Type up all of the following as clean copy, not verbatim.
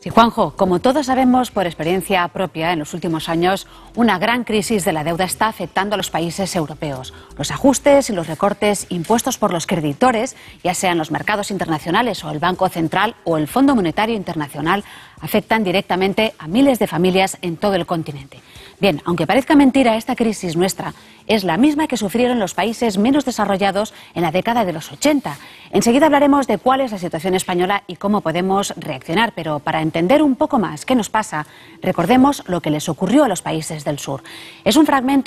Sí, Juanjo, como todos sabemos por experiencia propia, en los últimos años una gran crisis de la deuda está afectando a los países europeos. Los ajustes y los recortes impuestos por los creditores, ya sean los mercados internacionales o el Banco Central o el Fondo Monetario Internacional, afectan directamente a miles de familias en todo el continente. Bien, aunque parezca mentira, esta crisis nuestra es la misma que sufrieron los países menos desarrollados en la década de los 80. Enseguida hablaremos de cuál es la situación española y cómo podemos reaccionar, pero para entender un poco más qué nos pasa, recordemos lo que les ocurrió a los países del sur.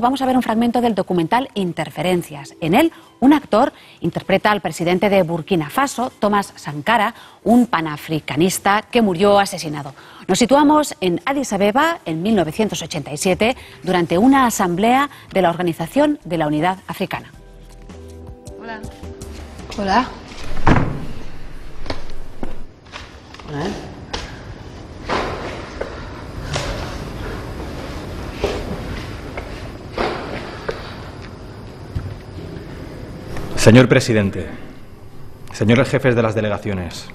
Vamos a ver un fragmento del documental Interferencias. En él, un actor interpreta al presidente de Burkina Faso, Thomas Sankara, un panafricanista que murió asesinado. Nos situamos en Addis Abeba en 1987 durante una asamblea de la Organización de la Unidad Africana. Hola. Hola. Hola. Señor presidente, señores jefes de las delegaciones,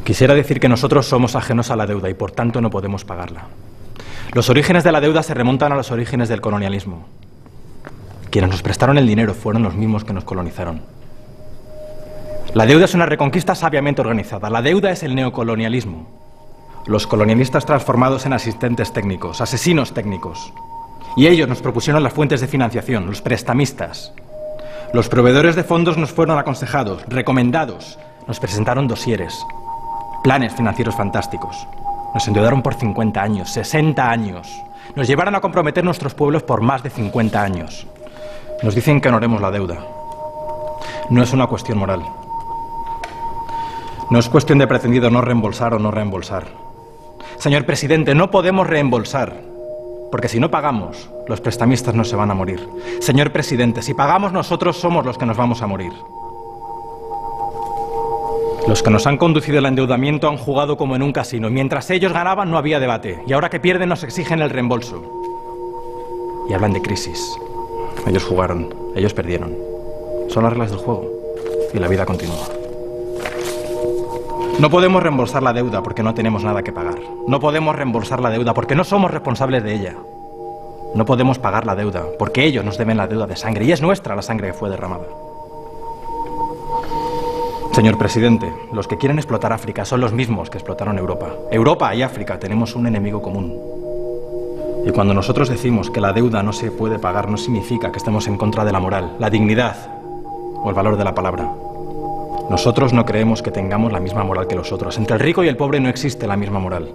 quisiera decir que nosotros somos ajenos a la deuda y por tanto no podemos pagarla. Los orígenes de la deuda se remontan a los orígenes del colonialismo. Quienes nos prestaron el dinero fueron los mismos que nos colonizaron. La deuda es una reconquista sabiamente organizada. La deuda es el neocolonialismo. Los colonialistas transformados en asistentes técnicos, asesinos técnicos. Y ellos nos propusieron las fuentes de financiación, los prestamistas. Los proveedores de fondos nos fueron aconsejados, recomendados, nos presentaron dosieres, planes financieros fantásticos. Nos endeudaron por 50 años, 60 años. Nos llevaron a comprometer nuestros pueblos por más de 50 años. Nos dicen que honoremos la deuda. No es una cuestión moral. No es cuestión de pretendido no reembolsar o no reembolsar. Señor presidente, no podemos reembolsar, porque si no pagamos, los prestamistas no se van a morir. Señor presidente, si pagamos nosotros somos los que nos vamos a morir. Los que nos han conducido al endeudamiento han jugado como en un casino. Mientras ellos ganaban no había debate. Y ahora que pierden nos exigen el reembolso. Y hablan de crisis. Ellos jugaron, ellos perdieron. Son las reglas del juego. Y la vida continúa. No podemos reembolsar la deuda porque no tenemos nada que pagar. No podemos reembolsar la deuda porque no somos responsables de ella. No podemos pagar la deuda porque ellos nos deben la deuda de sangre. Y es nuestra la sangre que fue derramada. Señor presidente, los que quieren explotar África son los mismos que explotaron Europa. Europa y África tenemos un enemigo común. Y cuando nosotros decimos que la deuda no se puede pagar, no significa que estemos en contra de la moral, la dignidad o el valor de la palabra. Nosotros no creemos que tengamos la misma moral que los otros. Entre el rico y el pobre no existe la misma moral.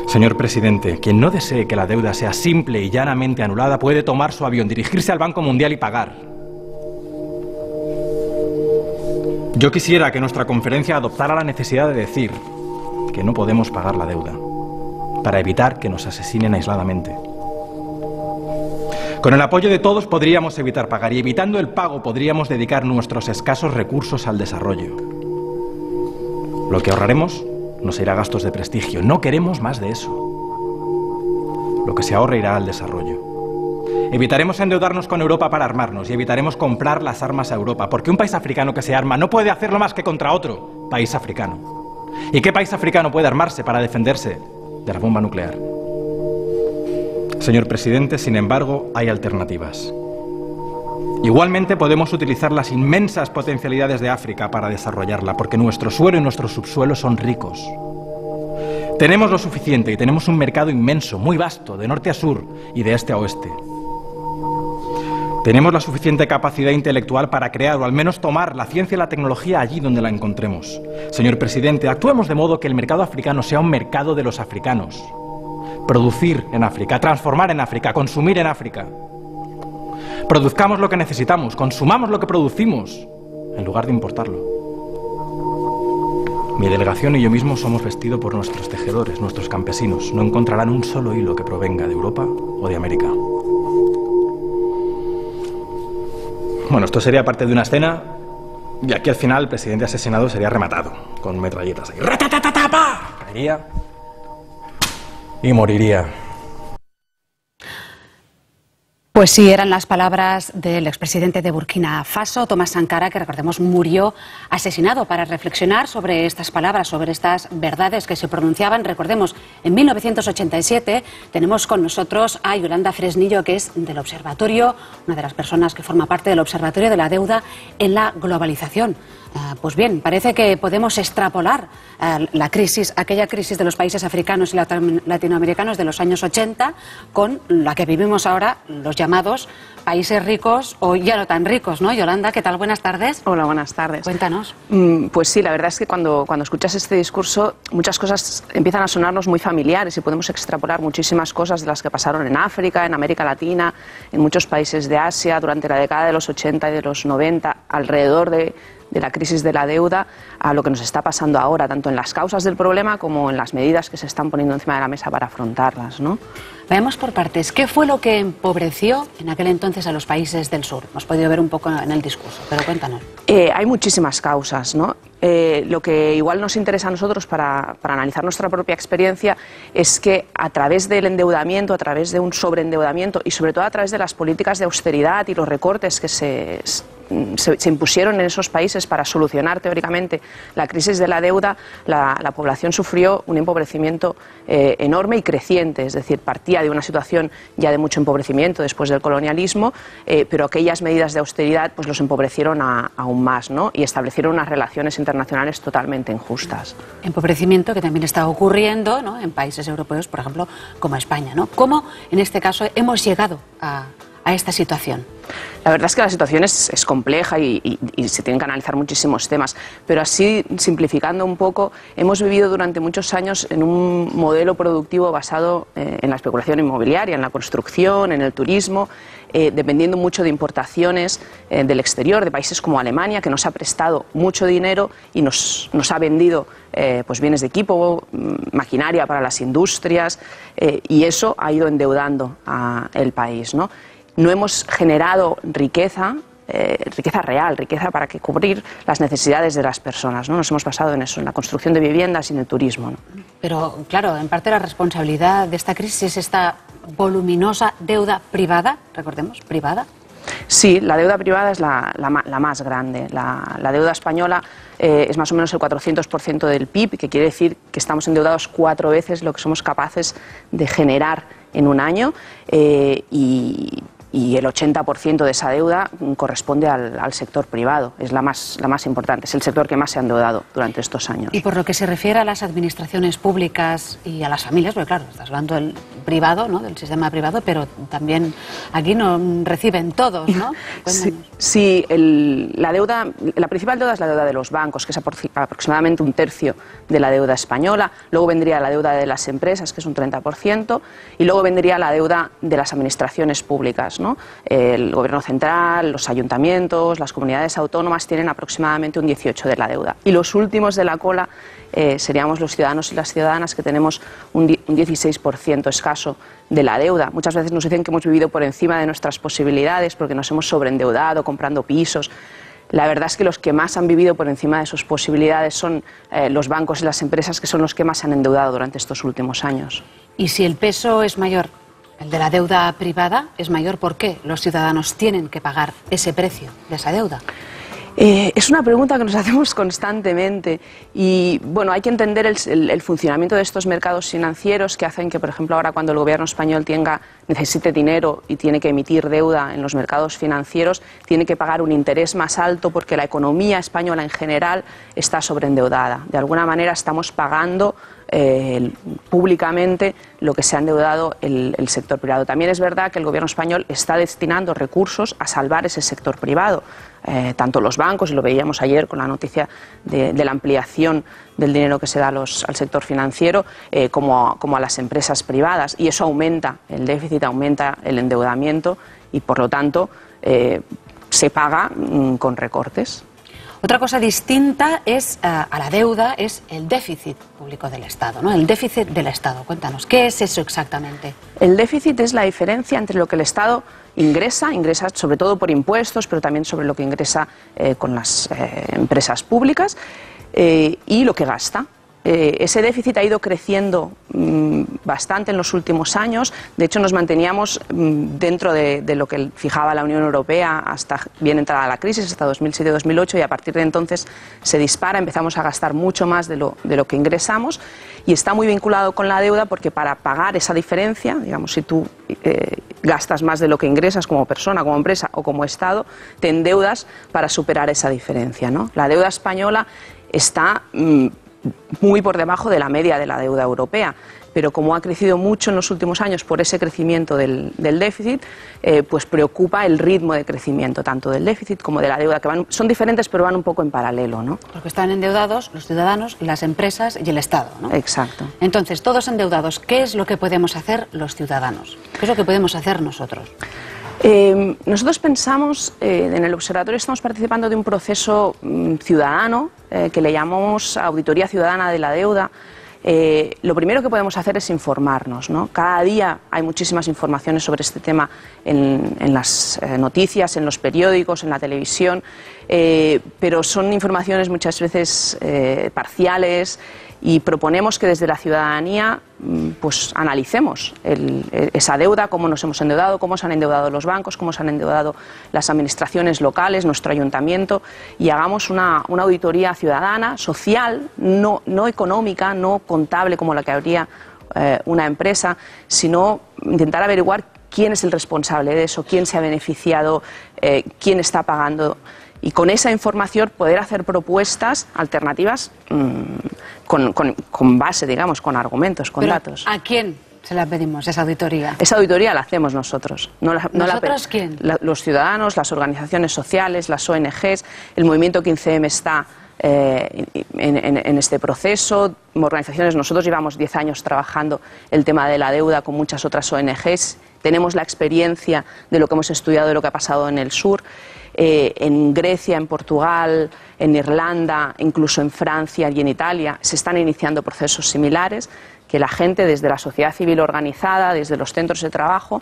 Señor presidente, quien no desee que la deuda sea simple y llanamente anulada puede tomar su avión, dirigirse al Banco Mundial y pagar. Yo quisiera que nuestra conferencia adoptara la necesidad de decir que no podemos pagar la deuda para evitar que nos asesinen aisladamente. Con el apoyo de todos podríamos evitar pagar y evitando el pago podríamos dedicar nuestros escasos recursos al desarrollo. Lo que ahorraremos nos irá a gastos de prestigio. No queremos más de eso. Lo que se ahorre irá al desarrollo. Evitaremos endeudarnos con Europa para armarnos y evitaremos comprar las armas a Europa, porque un país africano que se arma no puede hacerlo más que contra otro país africano. ¿Y qué país africano puede armarse para defenderse de la bomba nuclear? Señor presidente, sin embargo, hay alternativas. Igualmente podemos utilizar las inmensas potencialidades de África para desarrollarla, porque nuestro suelo y nuestro subsuelo son ricos. Tenemos lo suficiente y tenemos un mercado inmenso, muy vasto, de norte a sur y de este a oeste. Tenemos la suficiente capacidad intelectual para crear o al menos tomar la ciencia y la tecnología allí donde la encontremos. Señor presidente, actuemos de modo que el mercado africano sea un mercado de los africanos. Producir en África, transformar en África, consumir en África. Produzcamos lo que necesitamos, consumamos lo que producimos, en lugar de importarlo. Mi delegación y yo mismo somos vestidos por nuestros tejedores, nuestros campesinos. No encontrarán un solo hilo que provenga de Europa o de América. Bueno, esto sería parte de una escena y aquí al final el presidente asesinado sería rematado con metralletas ahí. ¡Ratatatatapa! Caería y moriría. Pues sí, eran las palabras del expresidente de Burkina Faso, Thomas Sankara, que recordemos murió asesinado. Para reflexionar sobre estas palabras, sobre estas verdades que se pronunciaban, recordemos, en 1987 tenemos con nosotros a Yolanda Fresnillo, que es del Observatorio, una de las personas que forma parte del Observatorio de la Deuda en la Globalización. Pues bien, parece que podemos extrapolar la crisis, aquella crisis de los países africanos y latinoamericanos de los años 80 con la que vivimos ahora, los llamados países ricos o ya no tan ricos, ¿no? Yolanda, ¿qué tal? Buenas tardes. Hola, buenas tardes. Cuéntanos. Pues sí, la verdad es que cuando escuchas este discurso, muchas cosas empiezan a sonarnos muy familiares y podemos extrapolar muchísimas cosas de las que pasaron en África, en América Latina, en muchos países de Asia durante la década de los 80 y de los 90, alrededor de la crisis de la deuda, a lo que nos está pasando ahora, tanto en las causas del problema como en las medidas que se están poniendo encima de la mesa para afrontarlas, ¿no? Veamos por partes. ¿Qué fue lo que empobreció en aquel entonces a los países del sur? Hemos podido ver un poco en el discurso, pero cuéntanos. Hay muchísimas causas, ¿no? Lo que igual nos interesa a nosotros para analizar nuestra propia experiencia es que a través del endeudamiento, a través de un sobreendeudamiento y sobre todo a través de las políticas de austeridad y los recortes que se impusieron en esos países para solucionar teóricamente la crisis de la deuda, la población sufrió un empobrecimiento enorme y creciente, es decir, partía de una situación ya de mucho empobrecimiento después del colonialismo, pero aquellas medidas de austeridad pues los empobrecieron aún más, ¿no? Y establecieron unas relaciones internacionales totalmente injustas. Empobrecimiento que también está ocurriendo, ¿no?, en países europeos, por ejemplo, como España, ¿no? ¿Cómo en este caso hemos llegado a esta situación? La verdad es que la situación es compleja y se tienen que analizar muchísimos temas, pero así, simplificando un poco, hemos vivido durante muchos años en un modelo productivo basado en la especulación inmobiliaria, en la construcción, en el turismo, dependiendo mucho de importaciones del exterior, de países como Alemania, que nos ha prestado mucho dinero y nos ha vendido pues bienes de equipo, maquinaria para las industrias, y eso ha ido endeudando el país, ¿no? No hemos generado riqueza real, riqueza para cubrir las necesidades de las personas, ¿no? Nos hemos basado en eso, en la construcción de viviendas y en el turismo, ¿no? Pero, claro, en parte la responsabilidad de esta crisis es esta voluminosa deuda privada, recordemos, privada. Sí, la deuda privada es la más grande. La deuda española es más o menos el 400% del PIB, que quiere decir que estamos endeudados 4 veces lo que somos capaces de generar en un año, y el 80% de esa deuda corresponde al sector privado, es la más importante, es el sector que más se ha endeudado durante estos años. Y por lo que se refiere a las administraciones públicas y a las familias, porque claro, estás hablando del privado, ¿no?, del sistema privado, pero también aquí no reciben todos, ¿no? Sí, la principal deuda es la deuda de los bancos, que es aproximadamente 1/3 de la deuda española, luego vendría la deuda de las empresas, que es un 30%, y luego vendría la deuda de las administraciones públicas, ¿no? El gobierno central, los ayuntamientos, las comunidades autónomas tienen aproximadamente un 18% de la deuda. Y los últimos de la cola seríamos los ciudadanos y las ciudadanas, que tenemos un 16% escaso de la deuda. Muchas veces nos dicen que hemos vivido por encima de nuestras posibilidades porque nos hemos sobreendeudado comprando pisos. La verdad es que los que más han vivido por encima de sus posibilidades son los bancos y las empresas, que son los que más se han endeudado durante estos últimos años. Y si el peso es mayor, el de la deuda privada es mayor, ¿por qué los ciudadanos tienen que pagar ese precio de esa deuda? Es una pregunta que nos hacemos constantemente y bueno, hay que entender el funcionamiento de estos mercados financieros que hacen que, por ejemplo, ahora cuando el gobierno español necesite dinero y tiene que emitir deuda en los mercados financieros, tiene que pagar un interés más alto porque la economía española en general está sobreendeudada. De alguna manera estamos pagando públicamente lo que se ha endeudado el sector privado. También es verdad que el gobierno español está destinando recursos a salvar ese sector privado, tanto los bancos, y lo veíamos ayer con la noticia de la ampliación del dinero que se da al sector financiero, como a las empresas privadas, y eso aumenta el déficit, aumenta el endeudamiento y por lo tanto se paga con recortes. Otra cosa distinta a la deuda es el déficit público del Estado, ¿no? El déficit del Estado. Cuéntanos, ¿qué es eso exactamente? El déficit es la diferencia entre lo que el Estado ingresa sobre todo por impuestos, pero también sobre lo que ingresa con las empresas públicas, y lo que gasta. ese déficit ha ido creciendo bastante en los últimos años. De hecho, nos manteníamos dentro de lo que fijaba la Unión Europea hasta bien entrada la crisis, hasta 2007-2008, y a partir de entonces se dispara, empezamos a gastar mucho más de lo que ingresamos, y está muy vinculado con la deuda porque para pagar esa diferencia, digamos, si tú gastas más de lo que ingresas como persona, como empresa o como Estado, te endeudas para superar esa diferencia, ¿no? La deuda española está muy por debajo de la media de la deuda europea, pero como ha crecido mucho en los últimos años por ese crecimiento del déficit, pues preocupa el ritmo de crecimiento tanto del déficit como de la deuda, que son diferentes pero van un poco en paralelo, ¿no? Porque están endeudados los ciudadanos, las empresas y el Estado, ¿no? Exacto. Entonces, todos endeudados, ¿qué es lo que podemos hacer los ciudadanos? ¿Qué es lo que podemos hacer nosotros? Nosotros pensamos, en el Observatorio estamos participando de un proceso ciudadano que le llamamos Auditoría Ciudadana de la Deuda. Lo primero que podemos hacer es informarnos, ¿no? Cada día hay muchísimas informaciones sobre este tema en las noticias, en los periódicos, en la televisión, pero son informaciones muchas veces parciales, y proponemos que desde la ciudadanía pues analicemos esa deuda, cómo nos hemos endeudado, cómo se han endeudado los bancos, cómo se han endeudado las administraciones locales, nuestro ayuntamiento, y hagamos una auditoría ciudadana, social, no económica, no contable como la que habría una empresa, sino intentar averiguar quién es el responsable de eso, quién se ha beneficiado, quién está pagando, y con esa información poder hacer propuestas alternativas con base, digamos, con argumentos, con datos. ¿A quién se la pedimos esa auditoría? Esa auditoría la hacemos nosotros. ¿Nosotros quién? Los ciudadanos, las organizaciones sociales, las ONGs, el movimiento 15M está en este proceso. Organizaciones, nosotros llevamos 10 años trabajando el tema de la deuda con muchas otras ONGs. Tenemos la experiencia de lo que hemos estudiado, de lo que ha pasado en el sur. En Grecia, en Portugal, en Irlanda, incluso en Francia y en Italia se están iniciando procesos similares, que la gente desde la sociedad civil organizada, desde los centros de trabajo,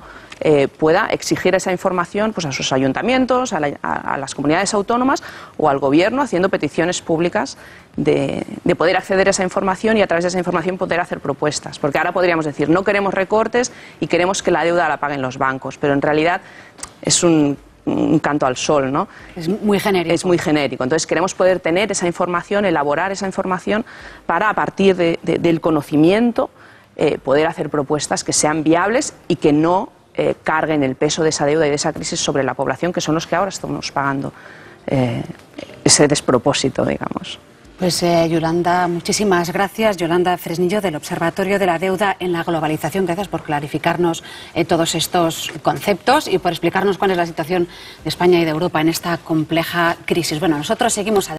pueda exigir esa información pues a sus ayuntamientos, a las comunidades autónomas o al gobierno, haciendo peticiones públicas de poder acceder a esa información y a través de esa información poder hacer propuestas. Porque ahora podríamos decir, no queremos recortes y queremos que la deuda la paguen los bancos, pero en realidad es un canto al sol, ¿no? Es muy genérico. Es muy genérico. Entonces queremos poder tener esa información, elaborar esa información para, a partir del conocimiento, poder hacer propuestas que sean viables y que no carguen el peso de esa deuda y de esa crisis sobre la población, que son los que ahora estamos pagando ese despropósito, digamos. Pues Yolanda, muchísimas gracias. Yolanda Fresnillo, del Observatorio de la Deuda en la Globalización. Gracias por clarificarnos todos estos conceptos y por explicarnos cuál es la situación de España y de Europa en esta compleja crisis. Bueno, nosotros seguimos adelante.